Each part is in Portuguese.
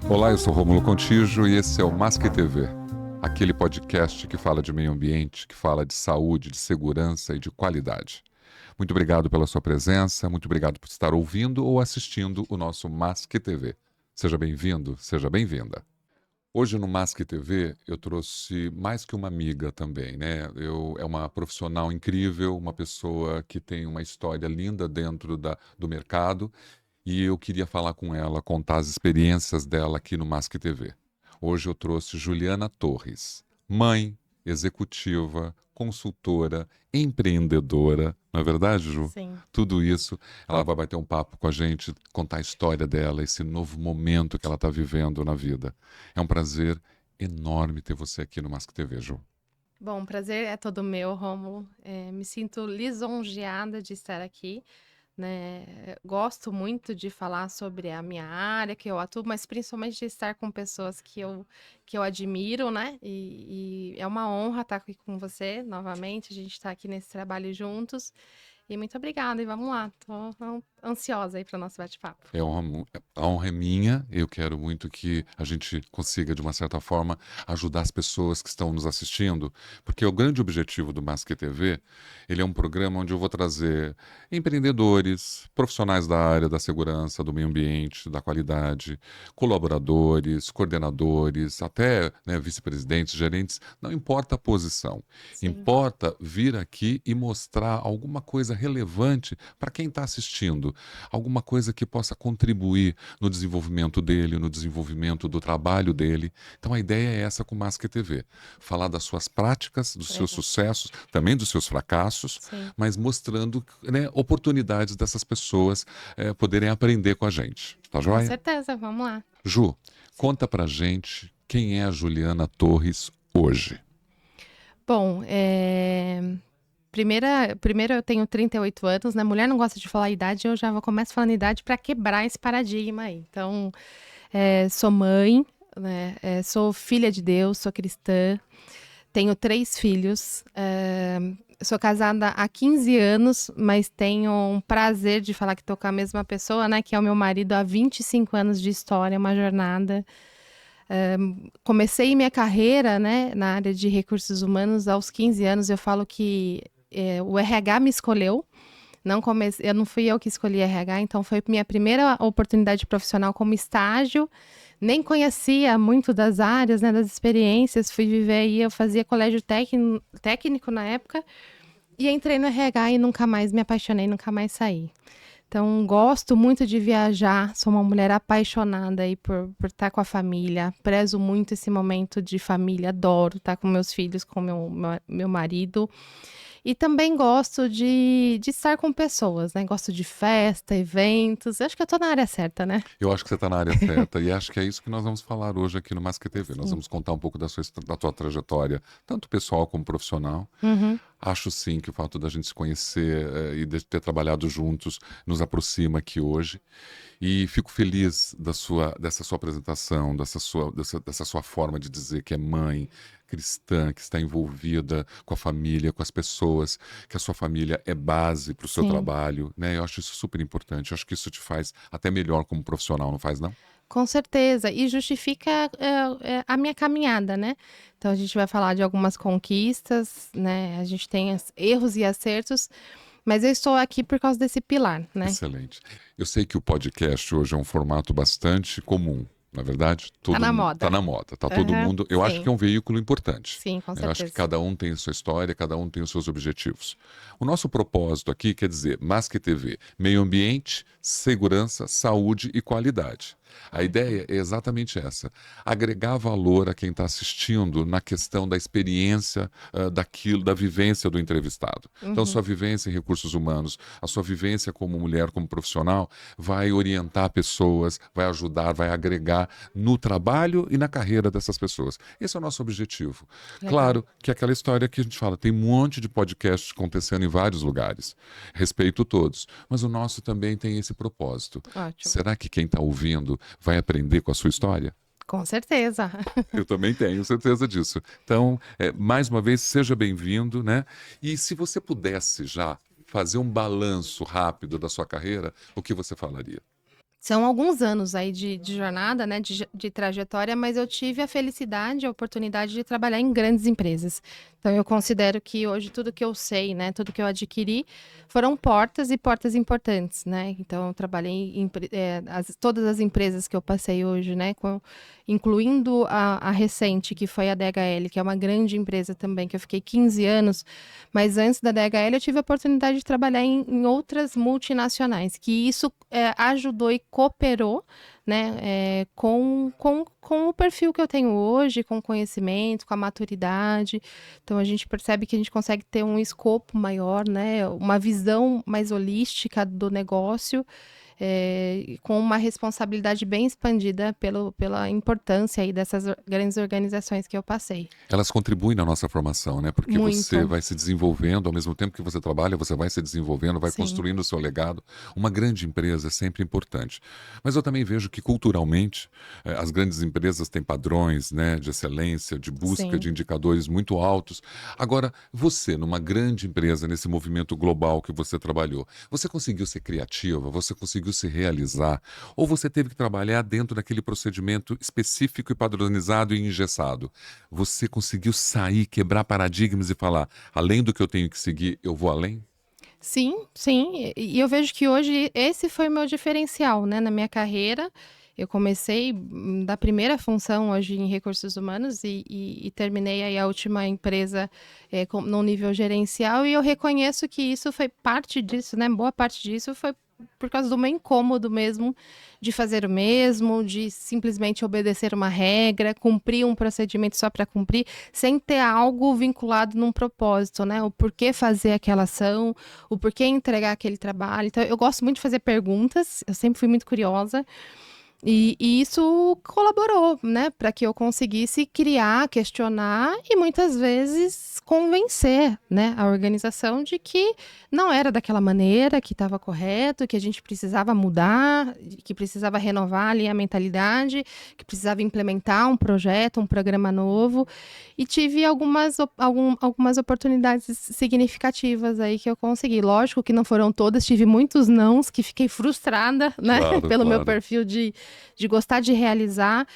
Olá, eu sou Rômulo Contígio e esse é o Masque TV, aquele podcast que fala de meio ambiente, que fala de saúde, de segurança e de qualidade. Muito obrigado pela sua presença, muito obrigado por estar ouvindo ou assistindo o nosso Masque TV. Seja bem-vindo, seja bem-vinda. Hoje no Masque TV eu trouxe mais que uma amiga também, né? É uma profissional incrível, uma pessoa que tem uma história linda dentro do mercado e eu queria falar com ela, contar as experiências dela aqui no Masque TV. Hoje eu trouxe Juliana Torres, mãe, executiva, consultora, empreendedora, não é verdade, Ju? Sim. Tudo isso, ela vai bater um papo com a gente, contar a história dela, esse novo momento que ela está vivendo na vida. É um prazer enorme ter você aqui no Masque TV, Ju. Bom, o prazer é todo meu, Rômulo. Me sinto lisonjeada de estar aqui, né? Gosto muito de falar sobre a minha área, que eu atuo, mas principalmente de estar com pessoas que eu admiro, né? E é uma honra estar aqui com você novamente. A gente está aqui nesse trabalho juntos. E muito obrigada, e vamos lá. Tô ansiosa aí para o nosso bate-papo. A honra é minha. Eu quero muito que a gente consiga, de uma certa forma, ajudar as pessoas que estão nos assistindo, porque o grande objetivo do Masque TV, ele é um programa onde eu vou trazer empreendedores, profissionais da área da segurança, do meio ambiente, da qualidade, colaboradores, coordenadores, até né, vice-presidentes, gerentes, não importa a posição. Sim, Importa vir aqui e mostrar alguma coisa relevante para quem está assistindo, alguma coisa que possa contribuir no desenvolvimento dele, no desenvolvimento do trabalho dele. Então a ideia é essa com o Masque TV, falar das suas práticas, dos seus legal. sucessos, também dos seus fracassos, Sim, mas mostrando né, oportunidades dessas pessoas poderem aprender com a gente. Tá com joia? certeza, vamos lá. Ju, Sim. conta pra gente quem é a Juliana Torres hoje. Bom, primeiro eu tenho 38 anos, né? Mulher não gosta de falar idade, eu já começo falando idade para quebrar esse paradigma aí. Então, sou mãe, né? Sou filha de Deus, sou cristã, tenho 3 filhos, sou casada há 15 anos, mas tenho um prazer de falar que tô com a mesma pessoa, né? Que é o meu marido há 25 anos de história, uma jornada. Comecei minha carreira, né, na área de recursos humanos aos 15 anos. Eu falo que o RH me escolheu. Eu não fui eu que escolhi RH, então foi minha primeira oportunidade profissional como estágio. Nem conhecia muito das áreas, né, das experiências. Fui viver aí, eu fazia colégio técnico na época e entrei no RH e nunca mais me apaixonei, nunca mais saí. Então, gosto muito de viajar, sou uma mulher apaixonada aí por estar com a família, prezo muito esse momento de família, adoro estar com meus filhos, com meu marido. E também gosto de estar com pessoas, né? Gosto de festa, eventos. Eu acho que eu tô na área certa, né? Eu acho que você está na área certa e acho que é isso que nós vamos falar hoje aqui no Masque TV. Nós Sim. vamos contar um pouco da tua trajetória, tanto pessoal como profissional. Uhum. Acho sim que o fato da gente se conhecer e de ter trabalhado juntos nos aproxima aqui hoje. E fico feliz dessa sua apresentação, dessa sua forma de dizer que é mãe cristã, que está envolvida com a família, com as pessoas, que a sua família é base para o seu Sim. trabalho, né? Eu acho isso super importante. Eu acho que isso te faz até melhor como profissional, não faz, não? Com certeza, e justifica a minha caminhada, né? Então a gente vai falar de algumas conquistas, né? A gente tem erros e acertos, mas eu estou aqui por causa desse pilar, né? Excelente. Eu sei que o podcast hoje é um formato bastante comum. Na verdade, Tá todo na mundo está moda. na moda, tá todo Aham, mundo. Eu acho que sim, é um veículo importante. sim, com Né? Eu acho que certeza. cada um tem a sua história, cada um tem os seus objetivos. O nosso propósito aqui quer dizer, Masque TV, meio ambiente, segurança, saúde e qualidade. A Ótimo. ideia é exatamente essa: agregar valor a quem está assistindo na questão da experiência daquilo, da vivência do entrevistado. Então, Uhum, sua vivência em recursos humanos, a sua vivência como mulher, como profissional, vai orientar pessoas, vai ajudar, vai agregar no trabalho e na carreira dessas pessoas. Esse é o nosso objetivo. legal. Claro que é aquela história que a gente fala, tem um monte de podcasts acontecendo em vários lugares. Respeito todos, mas o nosso também tem esse propósito. Ótimo. Será que quem está ouvindo vai aprender com a sua história? Com certeza. Eu também tenho certeza disso. Então, mais uma vez, seja bem-vindo, né? E se você pudesse já fazer um balanço rápido da sua carreira, o que você falaria? São alguns anos aí de jornada, né, de trajetória, mas eu tive a felicidade, a oportunidade de trabalhar em grandes empresas. Então eu considero que hoje tudo que eu sei, né, tudo que eu adquiri, foram portas e portas importantes, né. Então eu trabalhei todas as empresas que eu passei hoje, né, incluindo a recente, que foi a DHL, que é uma grande empresa também, que eu fiquei 15 anos, mas antes da DHL eu tive a oportunidade de trabalhar em outras multinacionais, que isso ajudou e cooperou, né, com o perfil que eu tenho hoje, com o conhecimento, com a maturidade. Então a gente percebe que a gente consegue ter um escopo maior, né, uma visão mais holística do negócio, com uma responsabilidade bem expandida pela importância aí dessas grandes organizações que eu passei. Elas contribuem na nossa formação, né? Porque você Muito, vai se desenvolvendo, ao mesmo tempo que você trabalha, você vai se desenvolvendo, vai sim, construindo o seu legado. Uma grande empresa é sempre importante. Mas eu também vejo que culturalmente as grandes empresas têm padrões, né, de excelência, de busca de sim. indicadores muito altos. Agora, você, numa grande empresa, nesse movimento global que você trabalhou, você conseguiu ser criativa? Você conseguiu se realizar? Ou você teve que trabalhar dentro daquele procedimento específico e padronizado e engessado? Você conseguiu sair, quebrar paradigmas e falar: além do que eu tenho que seguir, eu vou além? Sim, sim. E eu vejo que hoje esse foi o meu diferencial, né, na minha carreira. Eu comecei da primeira função hoje em recursos humanos e terminei aí a última empresa no nível gerencial e eu reconheço que isso foi parte disso, né? Boa parte disso foi por causa do meu incômodo mesmo de fazer o mesmo, de simplesmente obedecer uma regra, cumprir um procedimento só para cumprir, sem ter algo vinculado num propósito, né? O porquê fazer aquela ação, o porquê entregar aquele trabalho. Então, eu gosto muito de fazer perguntas, eu sempre fui muito curiosa. E isso colaborou, né, para que eu conseguisse criar, questionar e muitas vezes convencer, né, a organização de que não era daquela maneira, que estava correto, que a gente precisava mudar, que precisava renovar ali a mentalidade, que precisava implementar um projeto, um programa novo. E tive algumas oportunidades significativas aí que eu consegui. Lógico que não foram todas, tive muitos nãos que fiquei frustrada, né, Claro, pelo meu claro. perfil de gostar de realizar,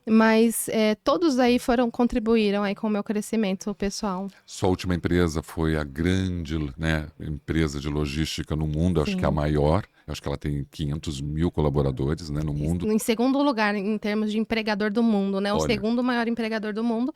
mas todos aí contribuíram aí com o meu crescimento pessoal. Sua última empresa foi a grande, né, empresa de logística no mundo, acho que é a Sim. maior. Acho que ela tem 500 mil colaboradores, né, no mundo. Em segundo lugar, em termos de empregador do mundo, né? O Olha, segundo maior empregador do mundo,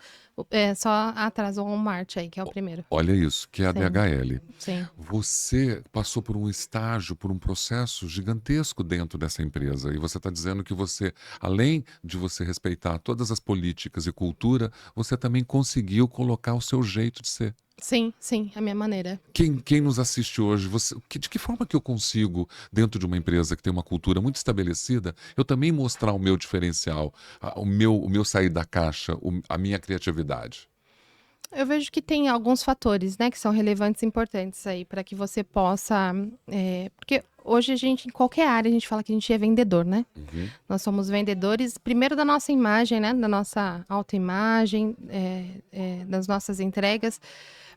só atrás do Walmart aí, que é o primeiro. olha isso, que é a Sim, DHL. sim. Você passou por um estágio, por um processo gigantesco dentro dessa empresa. E você está dizendo que você, além de você respeitar todas as políticas e cultura, você também conseguiu colocar o seu jeito de ser. Sim, sim, a minha maneira. Quem nos assiste hoje, de que forma que eu consigo, dentro de uma empresa que tem uma cultura muito estabelecida, eu também mostrar o meu diferencial, o meu sair da caixa, a minha criatividade? Eu vejo que tem alguns fatores, né, que são relevantes e importantes aí para que você possa, porque hoje a gente, em qualquer área, a gente fala que a gente é vendedor, né? Uhum. Nós somos vendedores, primeiro da nossa imagem, né, da nossa autoimagem, das nossas entregas,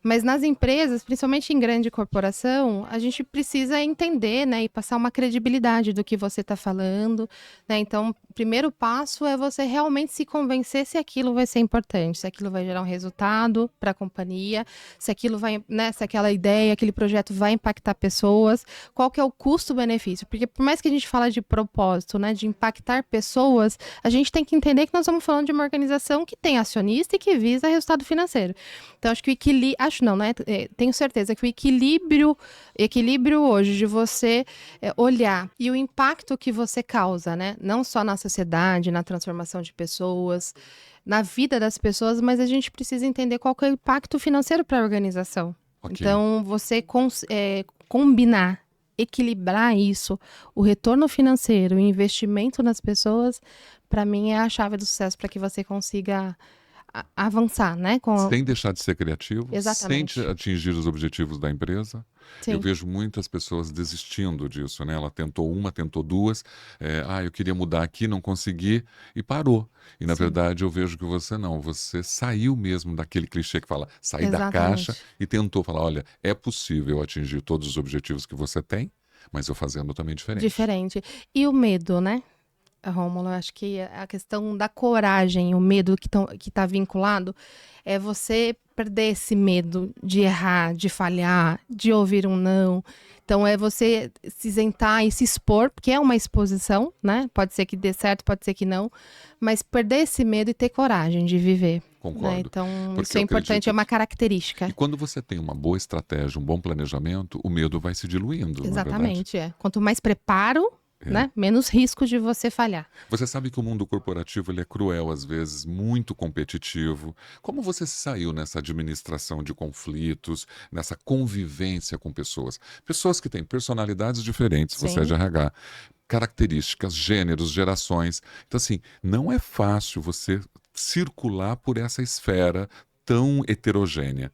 mas nas empresas, principalmente em grande corporação, a gente precisa entender, né, e passar uma credibilidade do que você está falando, né? Então, o primeiro passo é você realmente se convencer se aquilo vai ser importante, se aquilo vai gerar um resultado para a companhia, se aquilo vai, né, se aquela ideia, aquele projeto vai impactar pessoas, qual que é o custo-benefício? Porque por mais que a gente fala de propósito, né, de impactar pessoas, a gente tem que entender que nós estamos falando de uma organização que tem acionista e que visa resultado financeiro. Então, acho que o equilíbrio, acho não, né? Tenho certeza que o equilíbrio hoje de você olhar e o impacto que você causa, né? Não só na sociedade, na transformação de pessoas, na vida das pessoas, mas a gente precisa entender qual que é o impacto financeiro para a organização. Ok. Então, você combinar, equilibrar isso, o retorno financeiro, o investimento nas pessoas, para mim é a chave do sucesso para que você consiga avançar, né? Sem deixar de ser criativo, sem Exatamente. atingir os objetivos da empresa. Eu Sim, vejo muitas pessoas desistindo disso, né? Ela tentou uma, tentou duas. Eu queria mudar aqui, não consegui e parou. E na sim, verdade eu vejo que você não, você saiu mesmo daquele clichê que fala, sair da caixa exatamente. e tentou falar, olha, é possível atingir todos os objetivos que você tem, Mas eu fazendo também diferente. Diferente. E o medo, né, Rômulo? Eu acho que a questão da coragem, o medo que tá vinculado, é você perder esse medo de errar, de falhar, de ouvir um não. Então é você se isentar e se expor, porque é uma exposição, né? Pode ser que dê certo, pode ser que não, mas perder esse medo e ter coragem de viver. Né? Concordo. Então, Porque isso é eu importante, acredito é uma que... característica. E quando você tem uma boa estratégia, um bom planejamento, o medo vai se diluindo, não é verdade? Exatamente, é. Quanto mais preparo, né, menos risco de você falhar. Você sabe que o mundo corporativo ele é cruel às vezes, muito competitivo. Como você se saiu nessa administração de conflitos, nessa convivência com pessoas? Pessoas que têm personalidades diferentes, você é de Sim. RH, características, gêneros, gerações. Então, assim, não é fácil você circular por essa esfera tão heterogênea.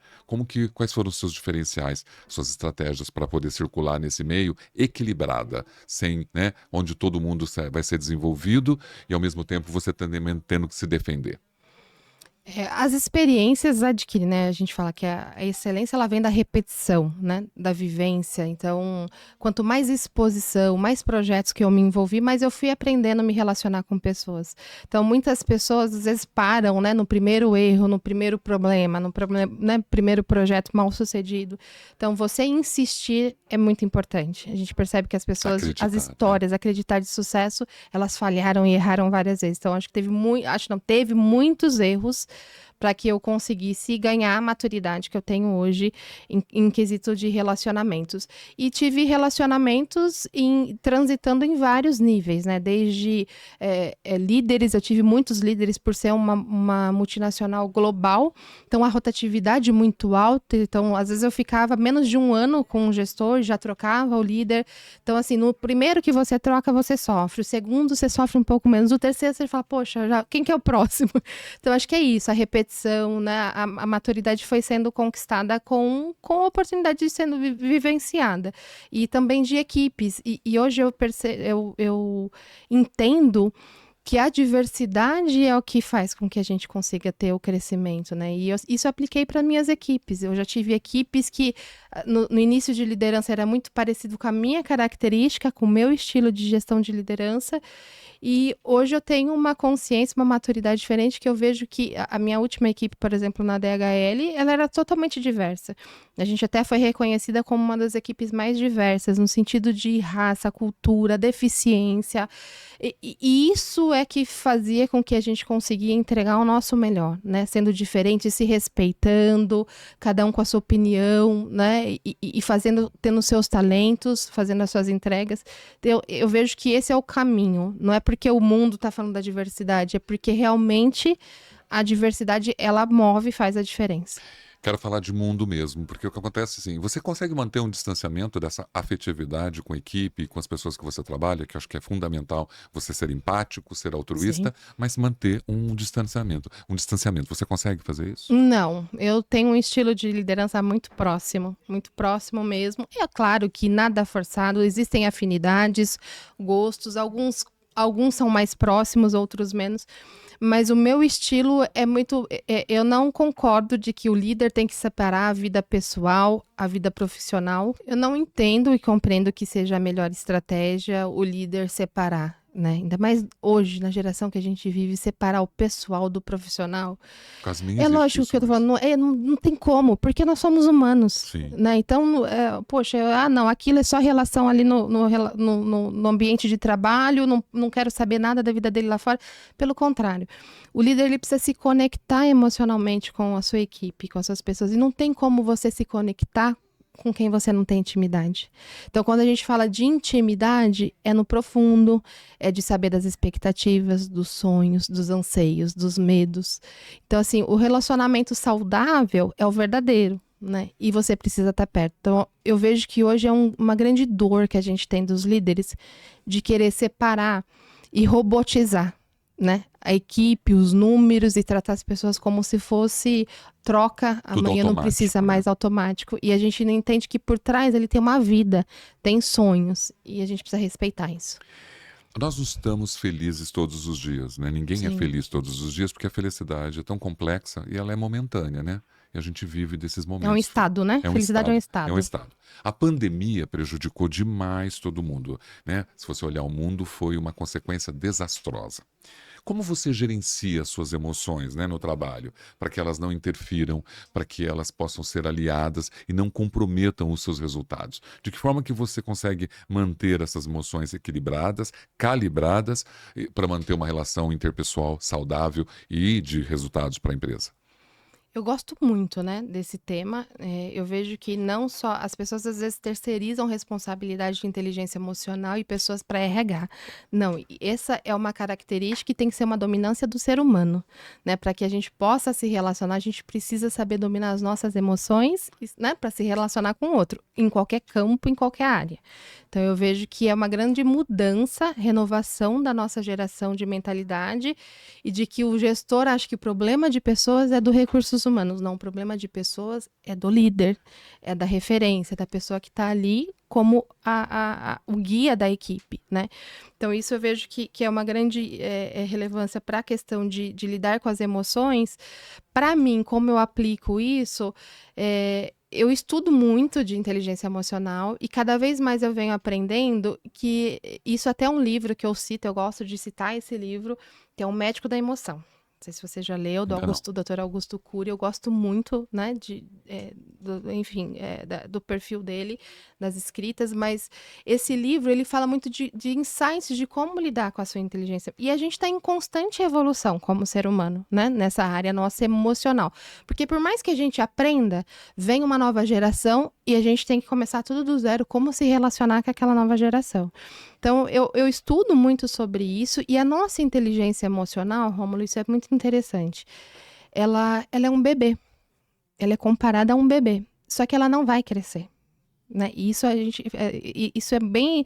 Quais foram os seus diferenciais, suas estratégias para poder circular nesse meio equilibrada, sem, né, onde todo mundo vai ser desenvolvido e ao mesmo tempo você tendo que se defender? As experiências adquirem, né? A gente fala que a excelência ela vem da repetição, né? Da vivência. Então, quanto mais exposição, mais projetos que eu me envolvi, mais eu fui aprendendo a me relacionar com pessoas. Então, muitas pessoas às vezes param, né? No primeiro erro, no primeiro problema, né? Primeiro projeto mal sucedido. Então, você insistir é muito importante. A gente percebe que as pessoas, Acreditar, as né? histórias, acreditar de sucesso, elas falharam e erraram várias vezes. Então, acho que teve muitos erros para que eu conseguisse ganhar a maturidade que eu tenho hoje em quesito de relacionamentos. E tive relacionamentos transitando em vários níveis, né? Desde líderes, eu tive muitos líderes por ser uma multinacional global, então a rotatividade muito alta, então às vezes eu ficava menos de um ano com um gestor, já trocava o líder. Então assim, no primeiro que você troca, você sofre, o segundo você sofre um pouco menos, o terceiro você fala, poxa, quem que é o próximo? Então acho que é isso, a repetição, né? A maturidade foi sendo conquistada com a oportunidade de sendo vivenciada. E também de equipes. E hoje eu entendo que a diversidade é o que faz com que a gente consiga ter o crescimento, né? E isso eu apliquei para minhas equipes. Eu já tive equipes que no início de liderança era muito parecido com a minha característica, com o meu estilo de gestão de liderança. E hoje eu tenho uma consciência, uma maturidade diferente, que eu vejo que a minha última equipe, por exemplo, na DHL, ela era totalmente diversa. A gente até foi reconhecida como uma das equipes mais diversas, no sentido de raça, cultura, deficiência. E isso é que fazia com que a gente conseguia entregar o nosso melhor, né? Sendo diferente, se respeitando, cada um com a sua opinião, né? E tendo seus talentos, fazendo as suas entregas. Eu vejo que esse é o caminho. Não é porque o mundo está falando da diversidade, é porque realmente a diversidade, ela move e faz a diferença. Quero falar de mundo mesmo, porque o que acontece assim, você consegue manter um distanciamento dessa afetividade com a equipe, com as pessoas que você trabalha, que eu acho que é fundamental você ser empático, ser altruísta, mas manter um distanciamento. Um distanciamento, você consegue fazer isso? Não, eu tenho um estilo de liderança muito próximo mesmo. É claro que nada forçado, existem afinidades, gostos, alguns são mais próximos, outros menos. Mas o meu estilo é muito. Eu não concordo de que o líder tem que separar a vida pessoal, a vida profissional. Eu não entendo e compreendo que seja a melhor estratégia o líder separar, né? Ainda mais hoje, na geração que a gente vive, separar o pessoal do profissional. Com as minhas É lógico que eu tô falando, não tem como, porque nós somos humanos, Sim. né? Então, poxa, não, aquilo é só relação ali no ambiente de trabalho, não quero saber nada da vida dele lá fora. Pelo contrário, o líder ele precisa se conectar emocionalmente com a sua equipe, com as suas pessoas, e não tem como você se conectar com quem você não tem intimidade. Então, quando a gente fala de intimidade, é no profundo, é de saber das expectativas, dos sonhos, dos anseios, dos medos. Então, assim, o relacionamento saudável é o verdadeiro, né? E você precisa estar perto. Então, eu vejo que hoje é uma grande dor que a gente tem dos líderes de querer separar e robotizar, né? A equipe, os números e tratar as pessoas como se fosse troca, Tudo amanhã não precisa mais automático. E a gente não entende que por trás ele tem uma vida, tem sonhos e a gente precisa respeitar isso. Nós não estamos felizes todos os dias, né? Ninguém é Sim. feliz todos os dias porque a felicidade é tão complexa e ela é momentânea, né? e a gente vive desses É um momentos. estado, né? É um Felicidade é um estado. É um estado. estado. A pandemia prejudicou demais todo mundo, né? Se você olhar o mundo, foi uma consequência desastrosa. Como você gerencia as suas emoções, né, no trabalho, para que elas não interfiram, para que elas possam ser aliadas e não comprometam os seus resultados? De que forma que você consegue manter essas emoções equilibradas, calibradas, para manter uma relação interpessoal saudável e de resultados para a empresa? Eu gosto muito, né, desse tema. Eu vejo que não só as pessoas às vezes terceirizam responsabilidade de inteligência emocional e pessoas para RH. Não, e essa é uma característica que tem que ser uma dominância do ser humano, né? Para que a gente possa se relacionar, a gente precisa saber dominar as nossas emoções, né, para se relacionar com o outro, em qualquer campo, em qualquer área. Então eu vejo que é uma grande mudança, renovação da nossa geração de mentalidade e de que o gestor acha que o problema de pessoas é do recursos humanos. Não, o problema de pessoas é do líder, é da referência, da pessoa que está ali como o guia da equipe, né? Então, isso eu vejo que é uma grande relevância para a questão de lidar com as emoções. Para mim, como eu aplico isso, eu estudo muito de inteligência emocional e cada vez mais eu venho aprendendo que isso até é um livro que eu cito, eu gosto de citar esse livro, que é O Médico da Emoção. Não sei se você já leu, Ainda não. do Dr. Augusto Cury. Eu gosto muito, né, do perfil dele, das escritas, mas esse livro, ele fala muito de insights de como lidar com a sua inteligência. E a gente está em constante evolução como ser humano, né, nessa área nossa emocional. Porque por mais que a gente aprenda, vem uma nova geração e a gente tem que começar tudo do zero, como se relacionar com aquela nova geração. Então, eu estudo muito sobre isso e a nossa inteligência emocional, Rômulo, isso é muito interessante. Ela é um bebê. Ela é comparada a um bebê. Só que ela não vai crescer, né? E isso é bem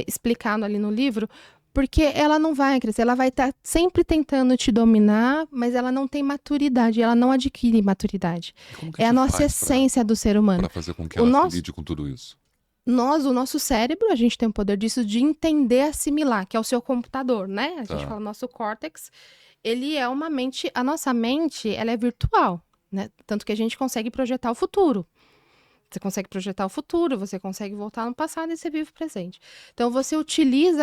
explicado ali no livro, porque ela não vai crescer. Ela vai estar sempre tentando te dominar, mas ela não tem maturidade. Ela não adquire maturidade. E como que É a a gente nossa faz essência do ser humano. para fazer com que O ela nosso lide com tudo isso? o nosso cérebro, a gente tem o poder disso de entender, assimilar, que é o seu computador, né? A gente Tá. fala nosso córtex, ele é uma mente, a nossa mente, ela é virtual, né? Tanto que a gente consegue projetar o futuro. Você consegue projetar o futuro, você consegue voltar no passado e você vive o presente. Então você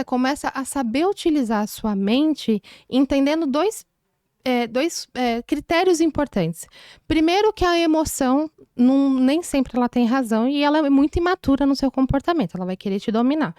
começa a saber utilizar a sua mente, entendendo dois critérios importantes. Primeiro, que a emoção nem sempre ela tem razão e ela é muito imatura no seu comportamento, ela vai querer te dominar.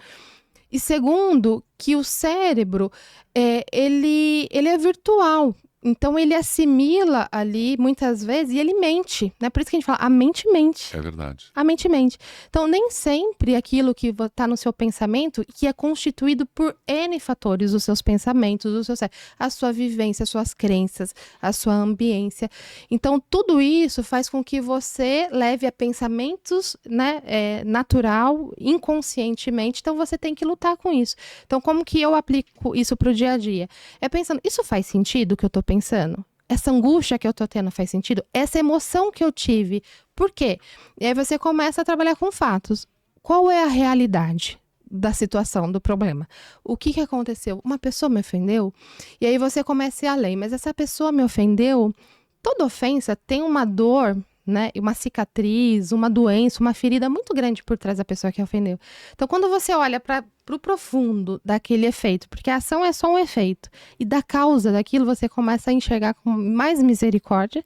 E segundo, que o cérebro ele é virtual. Então ele assimila ali muitas vezes e ele mente, né? Por isso que a gente fala, a mente mente. É verdade. A mente mente. Então, nem sempre aquilo que está no seu pensamento, que é constituído por N fatores, os seus pensamentos, a sua vivência, as suas crenças, a sua ambiência. Então, tudo isso faz com que você leve a pensamentos, né, natural, inconscientemente. Então, você tem que lutar com isso. Então, como que eu aplico isso para o dia a dia? É pensando, isso faz sentido o que eu estou pensando? Essa angústia que eu tô tendo faz sentido? Essa emoção que eu tive, por quê? E aí você começa a trabalhar com fatos. Qual é a realidade da situação, do problema? O que aconteceu? Uma pessoa me ofendeu? E aí você começa a ir além. Mas essa pessoa me ofendeu? Toda ofensa tem uma dor, né? Uma cicatriz, uma doença, uma ferida muito grande por trás da pessoa que ofendeu. Então, quando você olha para o profundo daquele efeito, porque a ação é só um efeito, e da causa daquilo você começa a enxergar com mais misericórdia,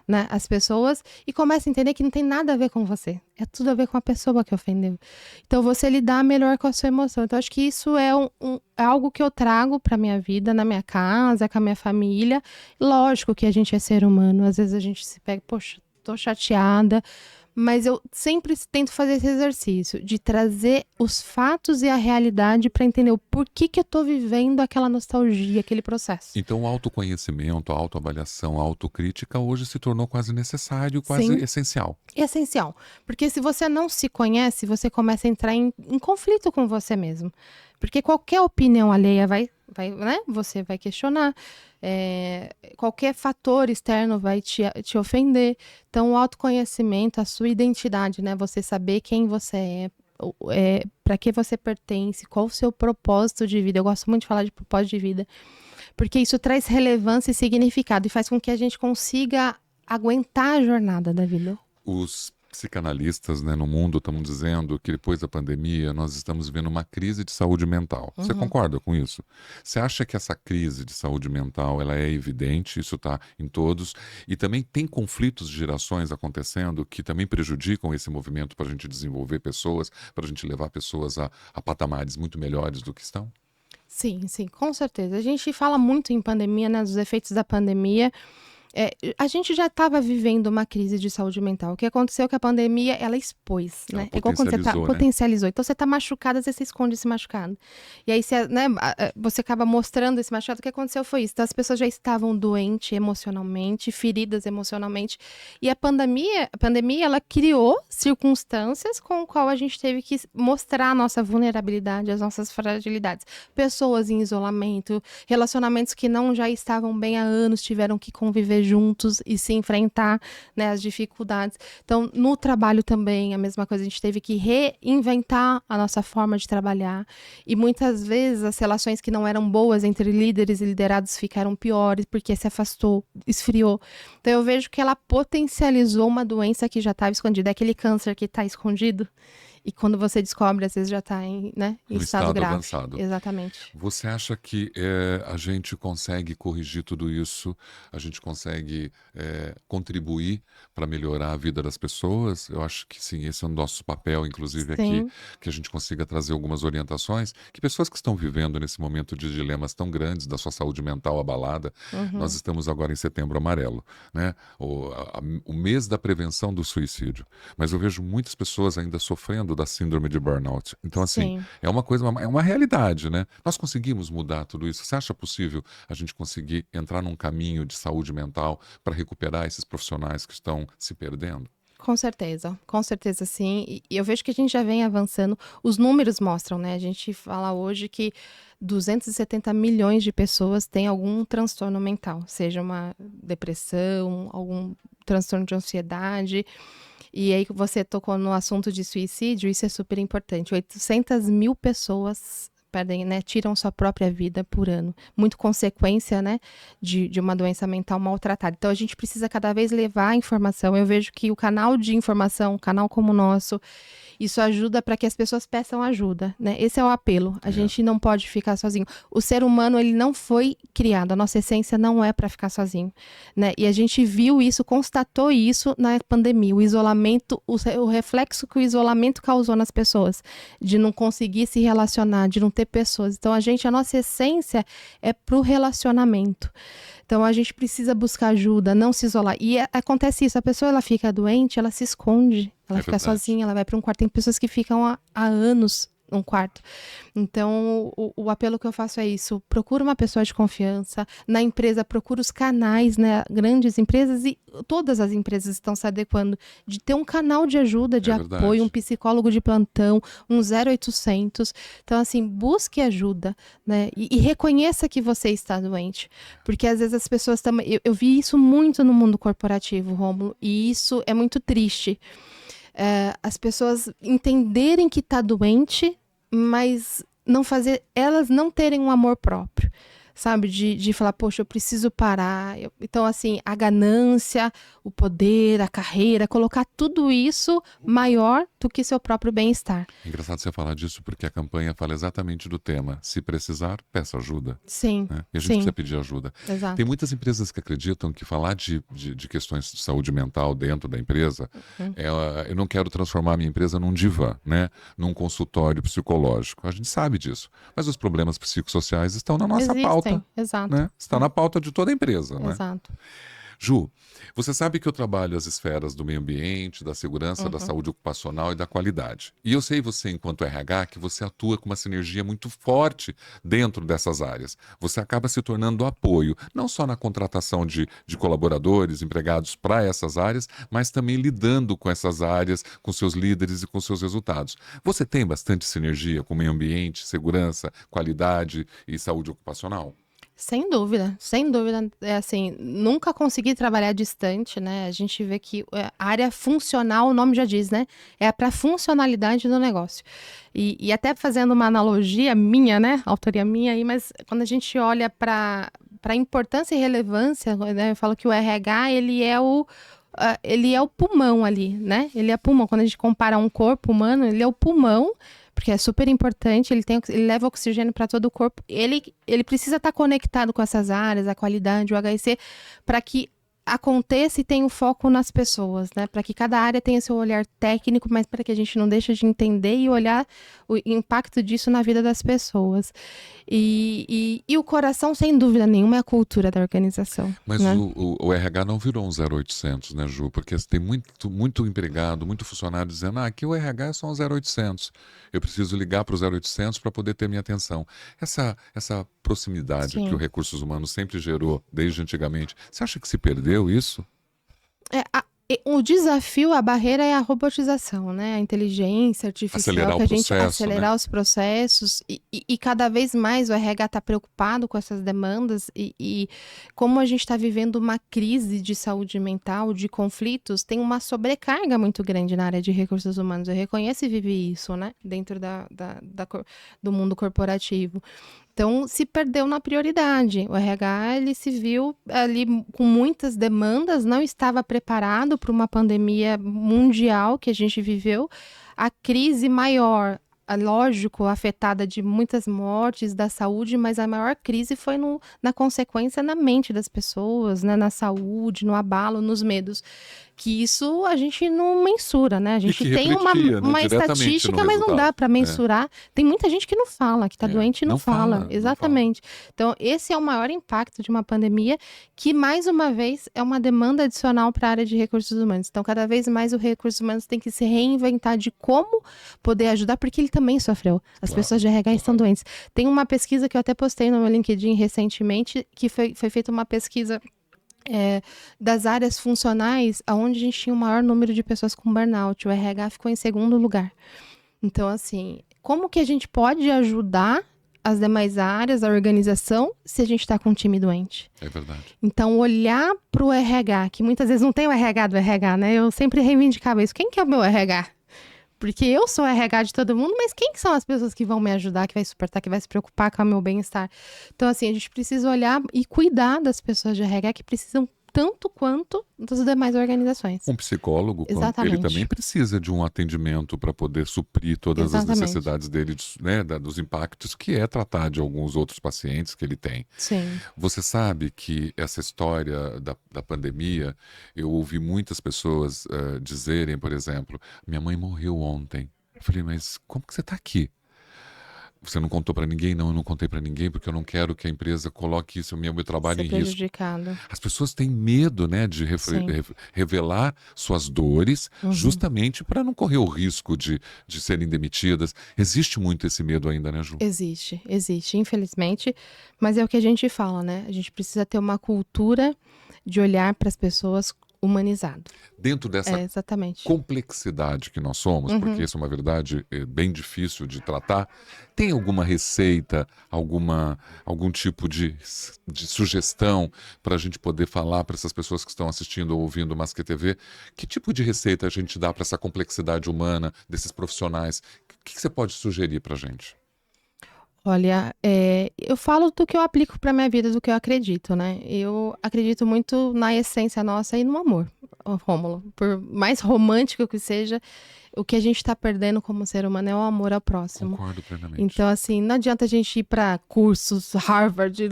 né, as pessoas, e começa a entender que não tem nada a ver com você, é tudo a ver com a pessoa que ofendeu. Então você lidar melhor com a sua emoção. Então acho que isso é algo que eu trago para minha vida, na minha casa, com a minha família. Lógico que a gente é ser humano, às vezes a gente se pega, poxa, tô chateada, mas eu sempre tento fazer esse exercício de trazer os fatos e a realidade para entender o porquê que eu tô vivendo aquela nostalgia, aquele processo. Então, o autoconhecimento, a autoavaliação, a autocrítica hoje se tornou quase necessário, quase Sim. essencial. Essencial, porque se você não se conhece, você começa a entrar em conflito com você mesmo, porque qualquer opinião alheia né? Você vai questionar, qualquer fator externo vai te ofender. Então o autoconhecimento, a sua identidade, né? Você saber quem você para que você pertence, qual o seu propósito de vida. Eu gosto muito de falar de propósito de vida, porque isso traz relevância e significado e faz com que a gente consiga aguentar a jornada da vida. Os psicanalistas, né, no mundo estão dizendo que depois da pandemia nós estamos vivendo uma crise de saúde mental. Você concorda com isso? Você acha que essa crise de saúde mental ela é evidente, isso está em todos, e também tem conflitos de gerações acontecendo que também prejudicam esse movimento para a gente desenvolver pessoas, para a gente levar pessoas a patamares muito melhores do que estão? Sim, sim, com certeza. A gente fala muito em pandemia, né, dos efeitos da pandemia. A gente já estava vivendo uma crise de saúde mental. O que aconteceu é que a pandemia, ela expôs, Ela né? É igual quando você potencializou, né? potencializou. Então, você tá machucada, às vezes você esconde esse machucado. E aí, você acaba mostrando esse machucado. O que aconteceu foi isso. Então, as pessoas já estavam doentes emocionalmente, feridas emocionalmente. E a pandemia, ela criou circunstâncias com o qual a gente teve que mostrar a nossa vulnerabilidade, as nossas fragilidades. Pessoas em isolamento, relacionamentos que não já estavam bem há anos, tiveram que conviver juntos e se enfrentar, né, as dificuldades. Então, no trabalho também, a mesma coisa, a gente teve que reinventar a nossa forma de trabalhar e muitas vezes as relações que não eram boas entre líderes e liderados ficaram piores porque se afastou, esfriou. Então, eu vejo que ela potencializou uma doença que já estava escondida, é aquele câncer que está escondido e quando você descobre, às vezes já está em No estado grave. avançado. Exatamente. Você acha que a gente consegue corrigir tudo isso? A gente consegue contribuir para melhorar a vida das pessoas? Eu acho que sim, esse é o nosso papel, inclusive aqui, Sim. que a gente consiga trazer algumas orientações, que pessoas que estão vivendo nesse momento de dilemas tão grandes da sua saúde mental abalada, nós estamos agora em Setembro Amarelo, né? O mês da prevenção do suicídio. Mas eu vejo muitas pessoas ainda sofrendo da síndrome de burnout. Então, assim, Sim. é uma coisa, é uma realidade, né? Nós conseguimos mudar tudo isso. Você acha possível a gente conseguir entrar num caminho de saúde mental para recuperar esses profissionais que estão se perdendo? Com certeza sim. E eu vejo que a gente já vem avançando. Os números mostram, né? A gente fala hoje que 270 milhões de pessoas têm algum transtorno mental, seja uma depressão, algum transtorno de ansiedade. E aí você tocou no assunto de suicídio, isso é super importante. 800 mil pessoas perdem, né, tiram sua própria vida por ano. Muito consequência, né, de uma doença mental maltratada. Então, a gente precisa cada vez levar a informação. Eu vejo que o canal de informação, um canal como o nosso, isso ajuda para que as pessoas peçam ajuda, né? Esse é o apelo. A gente não pode ficar sozinho. O ser humano, ele não foi criado. A nossa essência não é para ficar sozinho, né? E a gente viu isso, constatou isso na pandemia. O isolamento, o reflexo que o isolamento causou nas pessoas, de não conseguir se relacionar, de não ter pessoas. Então, a nossa essência é pro relacionamento. Então, a gente precisa buscar ajuda, não se isolar. E acontece isso, a pessoa ela fica doente, ela se esconde, ela fica sozinha, ela vai para um quarto. Tem pessoas que ficam há anos num quarto. Então, o apelo que eu faço é isso. Procura uma pessoa de confiança. Na empresa, procura os canais, né? Grandes empresas e todas as empresas estão se adequando de ter um canal de ajuda, de apoio, um psicólogo de plantão, um 0800. Então, assim, busque ajuda, né? E reconheça que você está doente. Porque, às vezes, as pessoas também... Eu vi isso muito no mundo corporativo, Rômulo, e isso é muito triste. As pessoas entenderem que está doente, mas elas não terem um amor próprio, sabe? De falar, poxa, eu preciso parar. Então, assim, a ganância, o poder, a carreira, colocar tudo isso maior do que seu próprio bem-estar. É engraçado você falar disso, porque a campanha fala exatamente do tema. Se precisar, peça ajuda. Sim, né? E a gente precisa pedir ajuda. Exato. Tem muitas empresas que acreditam que falar de questões de saúde mental dentro da empresa, eu não quero transformar a minha empresa num divã, né? Num consultório psicológico. A gente sabe disso. Mas os problemas psicossociais estão na nossa pauta. Exato. Né? Está na pauta de toda a empresa. Exato. Né? Ju, você sabe que eu trabalho as esferas do meio ambiente, da segurança, da saúde ocupacional e da qualidade. E eu sei você, enquanto RH, que você atua com uma sinergia muito forte dentro dessas áreas. Você acaba se tornando apoio, não só na contratação de colaboradores, empregados para essas áreas, mas também lidando com essas áreas, com seus líderes e com seus resultados. Você tem bastante sinergia com o meio ambiente, segurança, qualidade e saúde ocupacional? Sem dúvida. É assim, nunca consegui trabalhar distante, né? A gente vê que a área funcional, o nome já diz, né? É para a funcionalidade do negócio. E até fazendo uma analogia minha, né? Autoria minha aí, mas quando a gente olha para a importância e relevância, né? Eu falo que o RH, ele é o pulmão ali, né? Ele é pulmão. Quando a gente compara um corpo humano, ele é o pulmão, porque é super importante, ele leva oxigênio para todo o corpo. Ele precisa estar conectado com essas áreas, a qualidade, o HSE, para que aconteça e tenha o foco nas pessoas, né? Para que cada área tenha seu olhar técnico, mas para que a gente não deixe de entender e olhar o impacto disso na vida das pessoas. E o coração, sem dúvida nenhuma, é a cultura da organização. Mas né? o RH não virou um 0800, né, Ju? Porque tem muito empregado, muito funcionário dizendo, aqui o RH é só um 0800. Eu preciso ligar para o 0800 para poder ter minha atenção. Essa proximidade que o Sim. Recursos Humanos sempre gerou, desde antigamente, você acha que se perdeu isso? O desafio, a barreira é a robotização, né? A inteligência artificial, Acelerar o que a gente processo, acelerar né? os processos e cada vez mais o RH está preocupado com essas demandas e como a gente está vivendo uma crise de saúde mental, de conflitos, tem uma sobrecarga muito grande na área de recursos humanos. Eu reconheço e vivi isso, né? Dentro do mundo corporativo. Então, se perdeu na prioridade. O RH, ele se viu ali com muitas demandas, não estava preparado para uma pandemia mundial que a gente viveu. A crise maior, lógico, afetada de muitas mortes da saúde, mas a maior crise foi na consequência na mente das pessoas, né? Na saúde, no abalo, nos medos. Que isso a gente não mensura, né? A E gente que tem refletia, né, uma diretamente no estatística, mas não dá resultado. para mensurar. Tem muita gente que não fala, que está doente e não Não fala. fala, não fala. Exatamente. Então, esse é o maior impacto de uma pandemia, que, mais uma vez, é uma demanda adicional para a área de recursos humanos. Então, cada vez mais o recursos humanos tem que se reinventar de como poder ajudar, porque ele também sofreu. As Claro, pessoas de RH estão doentes. Tem uma pesquisa que eu até postei no meu LinkedIn recentemente, que foi feita uma pesquisa das áreas funcionais, onde a gente tinha o maior número de pessoas com burnout. O RH ficou em segundo lugar. Então, assim, como que a gente pode ajudar as demais áreas, a organização, se a gente está com um time doente? É verdade. Então, olhar para o RH, que muitas vezes não tem o RH do RH, né? Eu sempre reivindicava isso. Quem que é o meu RH? Porque eu sou o RH de todo mundo, mas quem que são as pessoas que vão me ajudar, que vai suportar, que vai se preocupar com o meu bem-estar? Então, assim, a gente precisa olhar e cuidar das pessoas de RH que precisam tanto quanto das demais organizações. Um psicólogo, ele também Exatamente. precisa de um atendimento para poder suprir todas as Exatamente. necessidades dele, né, dos impactos, que é tratar de alguns outros pacientes que ele tem. Sim. Você sabe que essa história da pandemia, eu ouvi muitas pessoas dizerem, por exemplo, minha mãe morreu ontem. Eu falei, mas como que você está aqui? Você não contou para ninguém? Não, eu não contei para ninguém porque eu não quero que a empresa coloque isso, o meu trabalho Ser em risco. prejudicado. As pessoas têm medo, né, de Sim. revelar suas dores, justamente para não correr o risco de serem demitidas. Existe muito esse medo ainda, né, Ju? Existe, infelizmente, mas é o que a gente fala, né? A gente precisa ter uma cultura de olhar para as pessoas humanizado. Dentro dessa Exatamente. complexidade que nós somos, porque isso é uma verdade bem difícil de tratar, tem alguma receita, algum tipo de sugestão para a gente poder falar para essas pessoas que estão assistindo ou ouvindo o Masque TV? Que tipo de receita a gente dá para essa complexidade humana desses profissionais? O que você pode sugerir para a gente? Olha, eu falo do que eu aplico para minha vida, do que eu acredito, né? Eu acredito muito na essência nossa e no amor, Rômulo. Por mais romântico que seja, o que a gente está perdendo como ser humano é o amor ao próximo. Concordo plenamente. Então, assim, não adianta a gente ir para cursos, Harvard,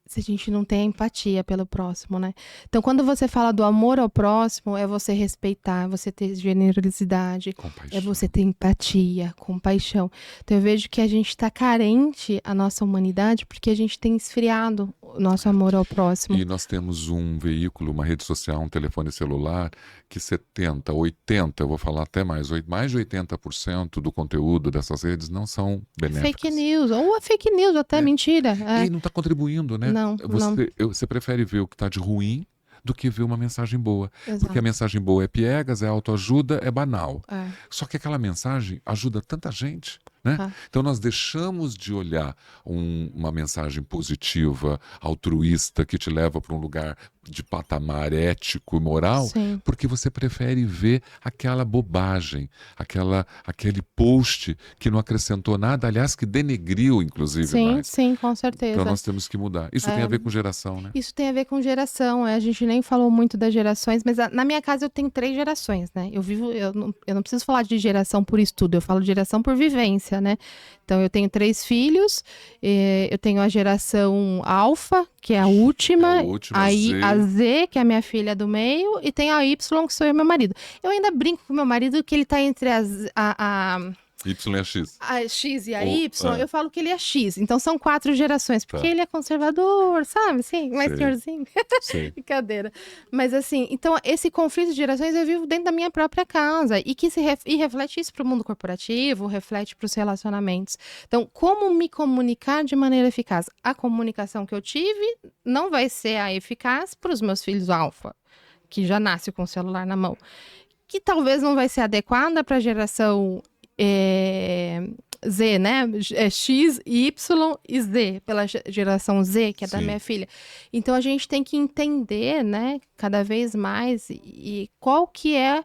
se a gente não tem a empatia pelo próximo, né? Então, quando você fala do amor ao próximo, é você respeitar, é você ter generosidade, Compaixão. é você ter empatia, compaixão. Então, eu vejo que a gente está carente, a nossa humanidade, porque a gente tem esfriado o nosso amor ao próximo. E nós temos um veículo, uma rede social, um telefone celular, que 70, 80, eu vou falar até mais de 80% do conteúdo dessas redes não são benéficos. Fake news, ou é fake news, até mentira. E não está contribuindo, né? Não. Você prefere ver o que está de ruim do que ver uma mensagem boa. Exato. Porque a mensagem boa é piegas, é autoajuda, é banal. É. Só que aquela mensagem ajuda tanta gente. né? Então nós deixamos de olhar uma mensagem positiva, altruísta, que te leva para um lugar de patamar ético e moral, Sim. porque você prefere ver aquela bobagem, aquele post que não acrescentou nada, aliás, que denegriu, inclusive, Sim, mais. sim, com certeza. Então nós temos que mudar. Isso tem a ver com geração, né? Isso tem a ver com geração. A gente nem falou muito das gerações, mas na minha casa eu tenho 3 gerações, né? Eu não preciso falar de geração por estudo, eu falo de geração por vivência, né? Então eu tenho 3 filhos, eu tenho a geração alfa, que é a última, aí a Z, que é a minha filha do meio, e tem a Y, que sou eu e meu marido. Eu ainda brinco com meu marido que ele tá entre Y é a X. A X e a Y, eu falo que ele é X. Então são 4 gerações, porque ele é conservador, sabe? Assim, mais senhorzinho. Brincadeira. Mas assim, então esse conflito de gerações eu vivo dentro da minha própria casa e que e reflete isso para o mundo corporativo, reflete para os relacionamentos. Então, como me comunicar de maneira eficaz? A comunicação que eu tive não vai ser a eficaz para os meus filhos alfa, que já nasce com o celular na mão. Que talvez não vai ser adequada para a geração Z, né? X, Y e Z, pela geração Z, que é da minha filha. Então, a gente tem que entender, né, cada vez mais e qual que é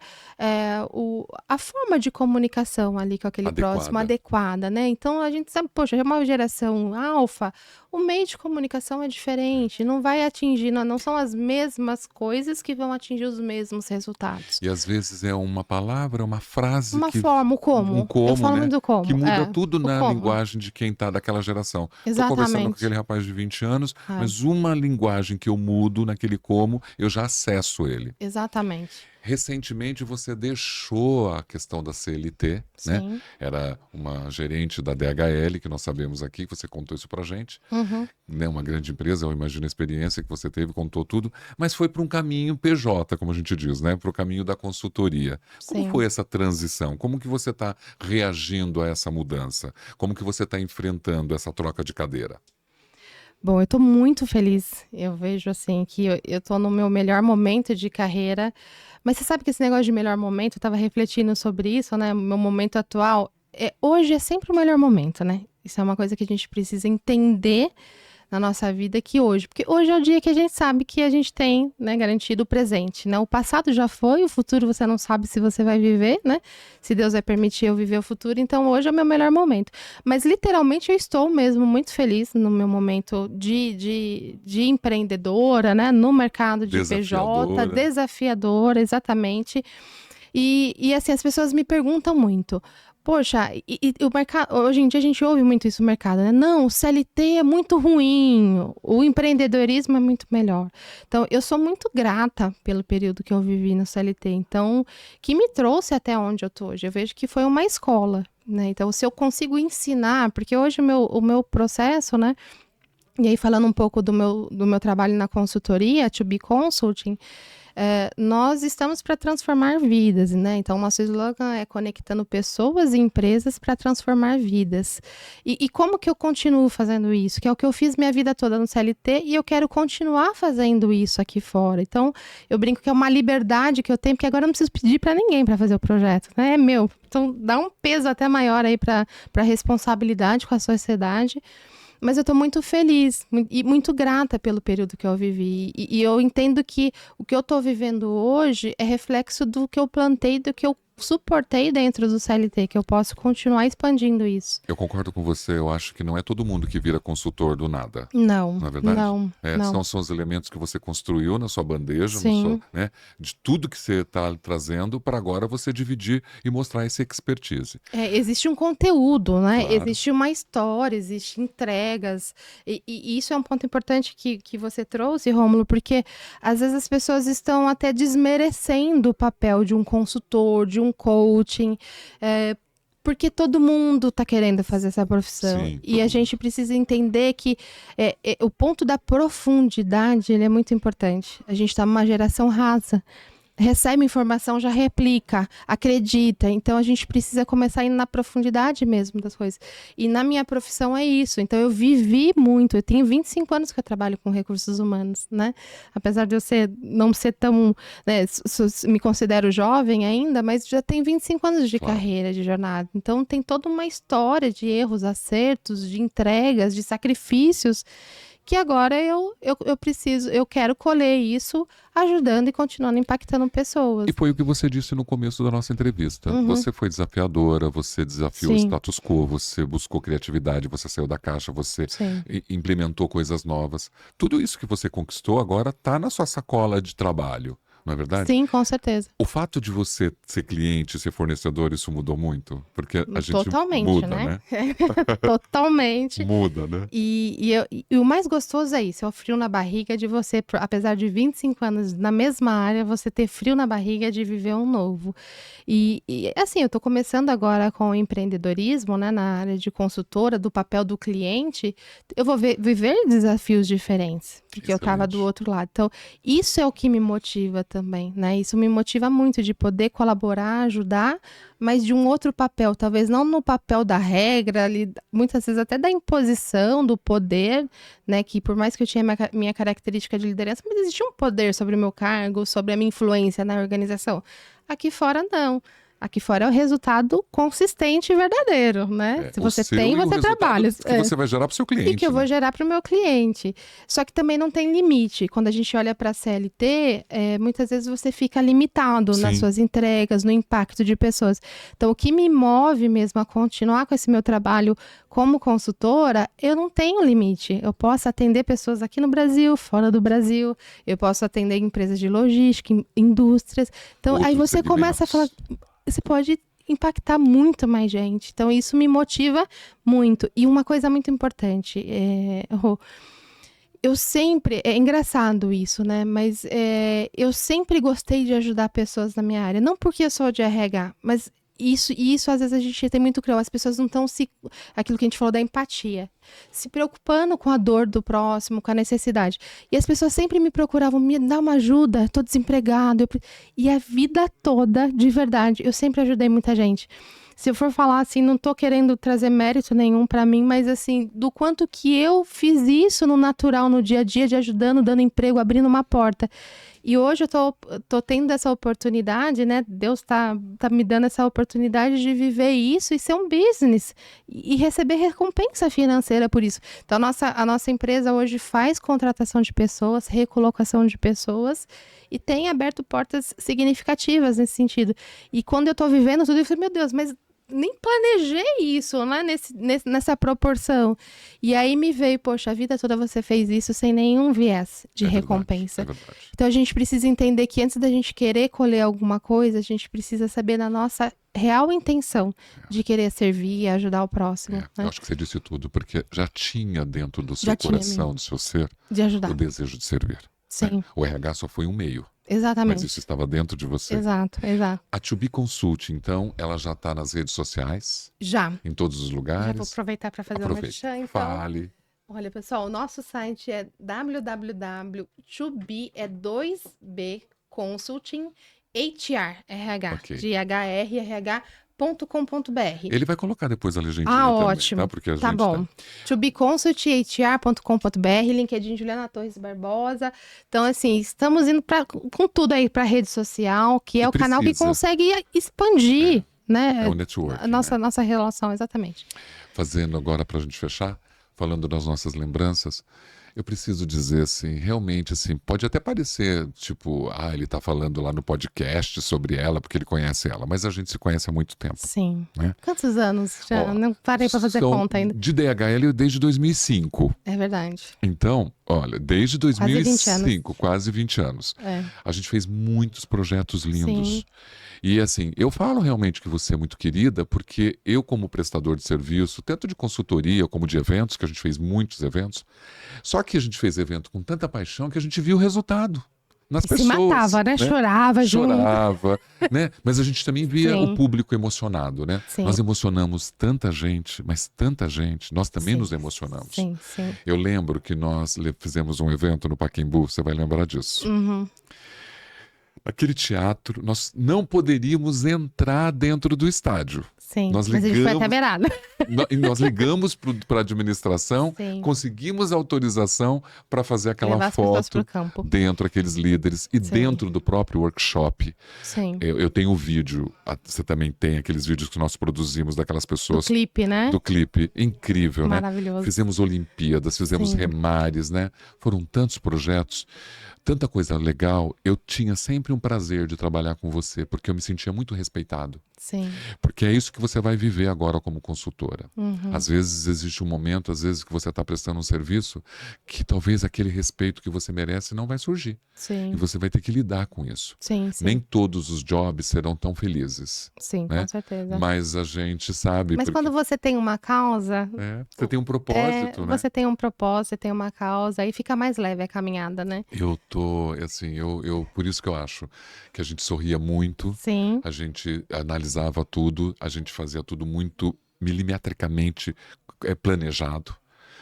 a forma de comunicação ali com aquele próximo, adequada, né? Então, a gente sabe, poxa, é uma geração alfa, o meio de comunicação é diferente, não vai atingir, não são as mesmas coisas que vão atingir os mesmos resultados. E às vezes é uma palavra, uma frase, uma forma, o como. Eu falo né? muito do como. Que muda tudo na linguagem de quem tá daquela geração. Estou conversando com aquele rapaz de 20 anos, mas uma linguagem que eu mudo naquele como, eu já acesso ele. Exatamente. Recentemente você deixou a questão da CLT, né? Era uma gerente da DHL, que nós sabemos aqui, que você contou isso pra gente. Né? Uma grande empresa, eu imagino a experiência que você teve, contou tudo, mas foi para um caminho PJ, como a gente diz, né? Para o caminho da consultoria. Como foi essa transição? Como que você está reagindo a essa mudança? Como que você está enfrentando essa troca de cadeira? Bom, eu estou muito feliz. Eu vejo assim que eu estou no meu melhor momento de carreira. Mas você sabe que esse negócio de melhor momento, eu estava refletindo sobre isso, né? O meu momento atual, hoje é sempre o melhor momento, né? Isso é uma coisa que a gente precisa entender na nossa vida que hoje. Porque hoje é o dia que a gente sabe que a gente tem, né, garantido o presente, né? O passado já foi, o futuro você não sabe se você vai viver, né? Se Deus vai permitir eu viver o futuro. Então hoje é o meu melhor momento. Mas literalmente eu estou mesmo muito feliz no meu momento de empreendedora, né? No mercado de PJ, desafiadora, exatamente. E assim, as pessoas me perguntam muito. Poxa, e o mercado, hoje em dia a gente ouve muito isso no mercado, né? Não, o CLT é muito ruim, o empreendedorismo é muito melhor. Então, eu sou muito grata pelo período que eu vivi no CLT, então, que me trouxe até onde eu tô hoje. Eu vejo que foi uma escola, né? Então, se eu consigo ensinar, porque hoje o meu processo, né? E aí, falando um pouco do meu trabalho na consultoria, To Be Consulting, nós estamos para transformar vidas, né? Então, nosso slogan é conectando pessoas e empresas para transformar vidas. E como que eu continuo fazendo isso? Que é o que eu fiz minha vida toda no CLT e eu quero continuar fazendo isso aqui fora. Então, eu brinco que é uma liberdade que eu tenho, porque agora eu não preciso pedir para ninguém para fazer o projeto, né? É meu. Então, dá um peso até maior aí para a responsabilidade com a sociedade. Mas eu estou muito feliz e muito grata pelo período que eu vivi. E eu entendo que o que eu estou vivendo hoje é reflexo do que eu plantei, do que eu suportei dentro do CLT, que eu posso continuar expandindo isso. Eu concordo com você, eu acho que não é todo mundo que vira consultor do nada. Não, não é verdade? Não. São os elementos que você construiu na sua bandeja, né, de tudo que você está trazendo para agora você dividir e mostrar essa expertise. Existe um conteúdo, né? Claro. Existe uma história, existe entregas. E isso é um ponto importante que você trouxe, Rômulo, porque às vezes as pessoas estão até desmerecendo o papel de um consultor, de um coaching, porque todo mundo está querendo fazer essa profissão. Sim, e a gente precisa entender que o ponto da profundidade ele é muito importante. A gente está numa geração rasa. recebe informação, já replica, acredita. Então, a gente precisa começar a ir na profundidade mesmo das coisas. E na minha profissão é isso. Então, eu vivi muito. Eu tenho 25 anos que eu trabalho com recursos humanos, né? Apesar de eu não ser tão... Né, me considero jovem ainda, mas já tenho 25 anos de carreira, de jornada. Então, tem toda uma história de erros, acertos, de entregas, de sacrifícios, que agora eu quero colher isso ajudando e continuando impactando pessoas. E foi o que você disse no começo da nossa entrevista. Você foi desafiadora, você desafiou o Sim. status quo, você buscou criatividade, você saiu da caixa, você implementou coisas novas. Tudo isso que você conquistou agora está na sua sacola de trabalho, não é verdade? Sim, com certeza. O fato de você ser cliente, ser fornecedor, isso mudou muito? Porque a gente Totalmente, muda, né? né? Totalmente. Muda, né? E o mais gostoso é isso, é o frio na barriga de você, apesar de 25 anos na mesma área, você ter frio na barriga de viver um novo. E assim, eu tô começando agora com o empreendedorismo, né, na área de consultora, do papel do cliente, eu vou viver desafios diferentes, porque eu tava do outro lado. Então, isso é o que me motiva também, né? Isso me motiva muito de poder colaborar, ajudar, mas de um outro papel, talvez não no papel da regra, ali, muitas vezes até da imposição, do poder, né? Que por mais que eu tinha minha característica de liderança, mas existia um poder sobre o meu cargo, sobre a minha influência na organização. Aqui fora, não. Aqui fora é o resultado consistente e verdadeiro, né? Se você tem, você trabalha. Que você vai gerar para o seu cliente. E que eu vou gerar para o meu cliente. Só que também não tem limite. Quando a gente olha para a CLT, muitas vezes você fica limitado nas suas entregas, no impacto de pessoas. Então, o que me move mesmo a continuar com esse meu trabalho como consultora, eu não tenho limite. Eu posso atender pessoas aqui no Brasil, fora do Brasil. Eu posso atender empresas de logística, indústrias. Então, aí você começa a falar... Você pode impactar muito mais gente. Então, isso me motiva muito. E uma coisa muito importante, eu sempre... É engraçado isso, né? Mas eu sempre gostei de ajudar pessoas na minha área. Não porque eu sou de RH, mas... Isso às vezes a gente tem muito cruel. As pessoas não estão aquilo que a gente falou da empatia, se preocupando com a dor do próximo, com a necessidade. E as pessoas sempre me procuravam, me dá uma ajuda, estou desempregado. E a vida toda, de verdade, eu sempre ajudei muita gente. Se eu for falar assim, não tô querendo trazer mérito nenhum para mim, mas assim, do quanto que eu fiz isso no natural, no dia a dia, de ajudando, dando emprego, abrindo uma porta. E hoje eu tô tendo essa oportunidade, né? Deus tá me dando essa oportunidade de viver isso e ser um business e receber recompensa financeira por isso. Então, a nossa empresa hoje faz contratação de pessoas, recolocação de pessoas e tem aberto portas significativas nesse sentido. E quando eu tô vivendo tudo, eu falei, meu Deus, mas nem planejei isso, né? Nessa proporção. E aí me veio, poxa, a vida toda você fez isso sem nenhum viés de recompensa. Verdade. Então a gente precisa entender que antes da gente querer colher alguma coisa, a gente precisa saber da nossa real intenção de querer servir e ajudar o próximo. Né? Eu acho que você disse tudo, porque já tinha dentro do seu coração, do seu ser, de ajudar. O desejo de servir. Sim. Né? O RH só foi um meio. Exatamente. Mas isso estava dentro de você. Exato. A To Be Consult, então, ela já está nas redes sociais? Já. Em todos os lugares? Já vou aproveitar para fazer uma merchan, então. Fale. Olha, pessoal, o nosso site é www.tobe, é 2B Consulting HR, RH, de HRH.com.br. Ele vai colocar depois a legendinha também, ótimo. Tá? Porque a tá gente bom. tobeconsulthr.com.br, LinkedIn Juliana Torres Barbosa. Então, assim, estamos indo com tudo aí para rede social, que é o canal que consegue expandir, né? É o network. Nossa relação, exatamente. Fazendo agora, para a gente fechar, falando das nossas lembranças, eu preciso dizer assim, realmente assim, pode até parecer, tipo, ele tá falando lá no podcast sobre ela, porque ele conhece ela, mas a gente se conhece há muito tempo. Sim. Né? Quantos anos já? Não parei para fazer conta ainda. De DHL desde 2005. É verdade. Então, olha, desde 2005, quase 20 anos. A gente fez muitos projetos lindos. Sim. E assim, eu falo realmente que você é muito querida, porque eu, como prestador de serviço, tanto de consultoria como de eventos, que a gente fez muitos eventos, só que a gente fez evento com tanta paixão que a gente viu o resultado nas pessoas. Se matava, né? Chorava junto. Chorava, né? Mas a gente também via o público emocionado, né? Sim. Nós emocionamos tanta gente, mas tanta gente. Nós também nos emocionamos. Sim. Eu lembro que nós fizemos um evento no Pacaembu, você vai lembrar disso. Uhum. Aquele teatro, nós não poderíamos entrar dentro do estádio. Sim, Nós mas a gente foi até ligamos, beirada. nós ligamos para a administração, Sim, conseguimos autorização para fazer e aquela levar as pessoas pro foto campo. dentro daqueles líderes e Sim, dentro do próprio workshop. sim. Eu tenho vídeo, você também tem aqueles vídeos que nós produzimos daquelas Do pessoas clipe, né? do clipe, incrível, né? Maravilhoso. Fizemos Olimpíadas, fizemos Sim, remares, né? Foram tantos projetos, tanta coisa legal. Eu tinha sempre um prazer de trabalhar com você, porque eu me sentia muito respeitado. sim. Porque é isso que você vai viver agora como consultora. Uhum. Às vezes existe um momento, às vezes que você está prestando um serviço que talvez aquele respeito que você merece não vai surgir. E Sim, você vai ter que lidar com isso. sim, Nem sim. todos os jobs serão tão felizes, Sim, né? com certeza. Mas a gente sabe, Mas porque quando você tem uma causa, você tem um propósito, né? você tem um propósito, você tem uma causa, aí fica mais leve a caminhada, né? Eu tô, assim, por isso que eu acho que a gente sorria muito, Sim, a gente analisava tudo, a gente fazia tudo muito milimetricamente planejado.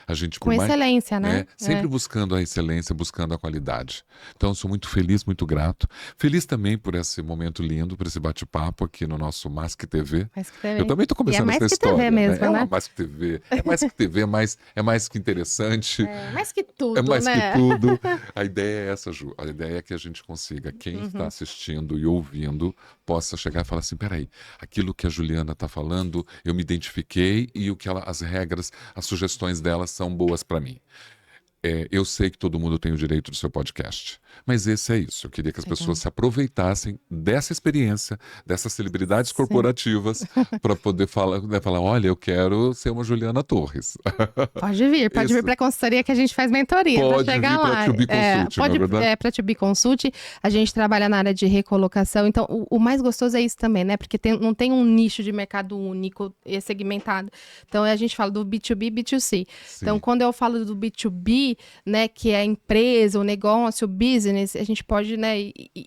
A gente, com por mais, excelência, né? sempre buscando a excelência, buscando a qualidade. Então, eu sou muito feliz, muito grato. Feliz também por esse momento lindo, por esse bate-papo aqui no nosso Mask TV. Mais que Eu TV. também estou E é começando mais essa que TV história, né? mesmo, É uma né? mais que TV, é mais que TV, é mais que interessante. É mais que É tudo, mais que né? tudo. A ideia é essa, Ju. A ideia é que a gente consiga, quem está Uhum. assistindo e ouvindo, possa chegar e falar assim: peraí, aquilo que a Juliana está falando, eu me identifiquei e as regras, as sugestões dela são boas para mim. Eu sei que todo mundo tem o direito do seu podcast, mas esse é isso. Eu queria que as Legal. pessoas se aproveitassem dessa experiência, dessas celebridades Sim. corporativas, para poder falar, né, falar: olha, eu quero ser uma Juliana Torres. Pode vir Isso. para a consultoria que a gente faz mentoria para Pode chegar vir para lá. a 2B Consult, não é verdade? Para a 2B Consult, a gente trabalha na área de recolocação. Então, o mais gostoso é isso também, né? Porque não tem um nicho de mercado único e segmentado. Então, a gente fala do B2B, B2C. Então, Sim. quando eu falo do B2B, né, que é a empresa, o negócio, o business, a gente pode, né,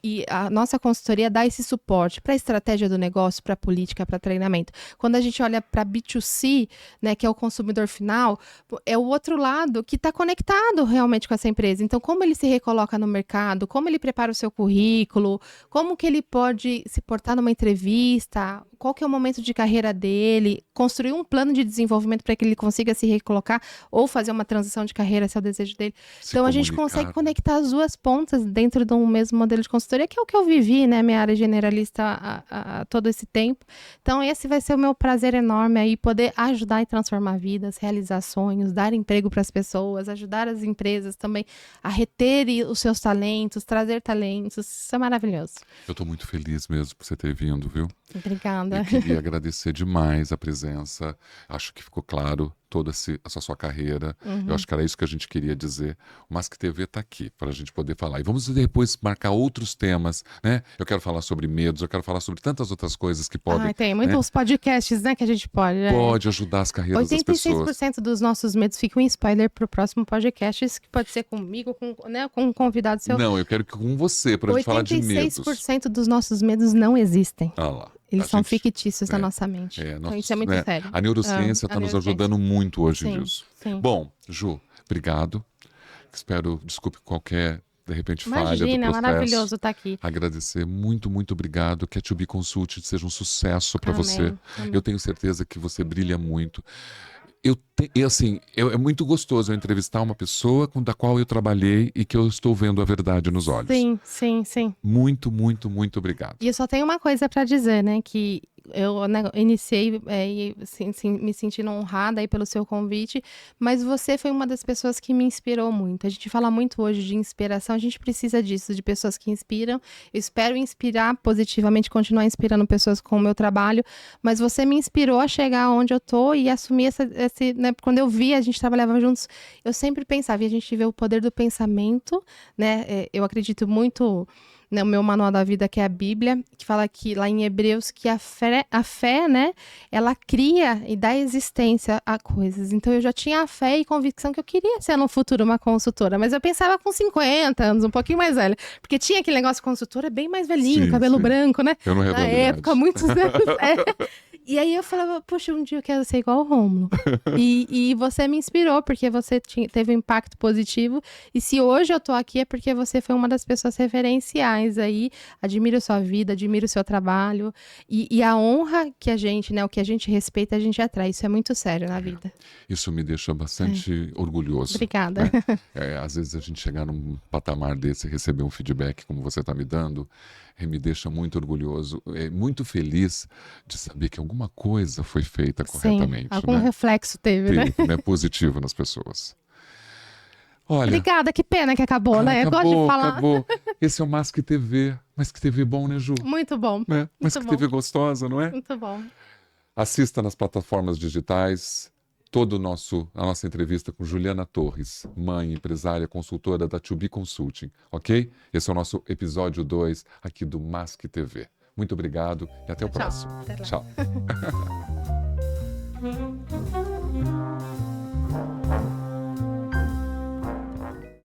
e a nossa consultoria dá esse suporte para a estratégia do negócio, para a política, para treinamento. Quando a gente olha para B2C, né, que é o consumidor final, é o outro lado que está conectado realmente com essa empresa. Então, como ele se recoloca no mercado, como ele prepara o seu currículo, como que ele pode se portar numa entrevista, qual que é o momento de carreira dele, construir um plano de desenvolvimento para que ele consiga se recolocar ou fazer uma transição de carreira, se é o desejo dele. Se Então, a gente comunicar, consegue né? conectar as duas pontas dentro de um mesmo modelo de consultoria, que é o que eu vivi, né, minha área generalista há todo esse tempo. Então, esse vai ser o meu prazer enorme aí, poder ajudar e transformar vidas, realizar sonhos, dar emprego para as pessoas, ajudar as empresas também a reter os seus talentos, trazer talentos. Isso é maravilhoso. Eu estou muito feliz mesmo por você ter vindo, viu? Obrigada. Eu queria agradecer demais a presença. Acho que ficou claro toda essa sua carreira. Eu acho que era isso que a gente queria dizer. O Mask TV está aqui para a gente poder falar. E vamos depois marcar outros temas, né? Eu quero falar sobre medos, eu quero falar sobre tantas outras coisas que podem, Tem né, muitos podcasts, né, que a gente pode. pode ajudar as carreiras das pessoas. 86% dos nossos medos ficam em spoiler pro próximo podcast, que pode ser comigo, com um convidado seu. Não, eu quero que com você, para a gente falar de medos. 86% dos nossos medos não existem. Ah lá. Eles A são gente- fictícios na é, nossa mente. Então, nós- isso é muito né, sério. A neurociência A está nos neurociência. ajudando muito hoje Sim, nisso. sim. Bom, Ju, obrigado. Desculpe qualquer, de repente, falha do Imagina, é processo. maravilhoso estar aqui. Agradecer muito, muito obrigado. Que a 2B Consult seja um sucesso para Amém, você. amém. Eu tenho certeza que você brilha muito. É muito gostoso eu entrevistar uma pessoa da qual eu trabalhei e que eu estou vendo a verdade nos olhos. Sim, sim, sim. Muito, muito, muito obrigado. E eu só tenho uma coisa para dizer, né? Que eu, né, iniciei e me sentindo honrada aí pelo seu convite, mas você foi uma das pessoas que me inspirou muito. A gente fala muito hoje de inspiração, a gente precisa disso, de pessoas que inspiram. Eu espero inspirar positivamente, continuar inspirando pessoas com o meu trabalho, mas você me inspirou a chegar onde eu tô e assumir esse, né? Quando eu vi, a gente trabalhava juntos, eu sempre pensava, e a gente vê o poder do pensamento, né? Eu acredito muito, né, o meu manual da vida, que é a Bíblia, que fala que lá em Hebreus que a fé, né, ela cria e dá existência a coisas. Então eu já tinha a fé e convicção que eu queria ser no futuro uma consultora, mas eu pensava com 50 anos, um pouquinho mais velha, porque tinha aquele negócio de consultora bem mais velhinho, Sim, cabelo sim. branco, né? Eu não Na revelo época, muitos anos. E aí eu falava, puxa, um dia eu quero ser igual o Rômulo. E você me inspirou, porque você teve um impacto positivo. E se hoje eu tô aqui é porque você foi uma das pessoas referenciais aí. Admiro sua vida, admiro o seu trabalho. E a honra que a gente, né, o que a gente respeita, a gente atrai. Isso é muito sério na vida. Isso me deixa bastante orgulhoso. Obrigada. Né? Às vezes a gente chegar num patamar desse e receber um feedback como você está me dando, me deixa muito orgulhoso, muito feliz de saber que alguma coisa foi feita corretamente. Sim, algum né? reflexo teve, né? Positivo nas pessoas. Olha, obrigada, que pena que acabou, né? Eu gosto de falar. Acabou. Esse é o Mask TV. Mas que TV bom, né, Ju? Muito bom. Né? Mas muito que bom. TV gostosa, não é? Muito bom. Assista nas plataformas digitais a nossa entrevista com Juliana Torres, mãe, empresária, consultora da To Be Consulting, ok? Esse é o nosso episódio 2 aqui do Mask TV. Muito obrigado e até o próximo. Até lá. Tchau.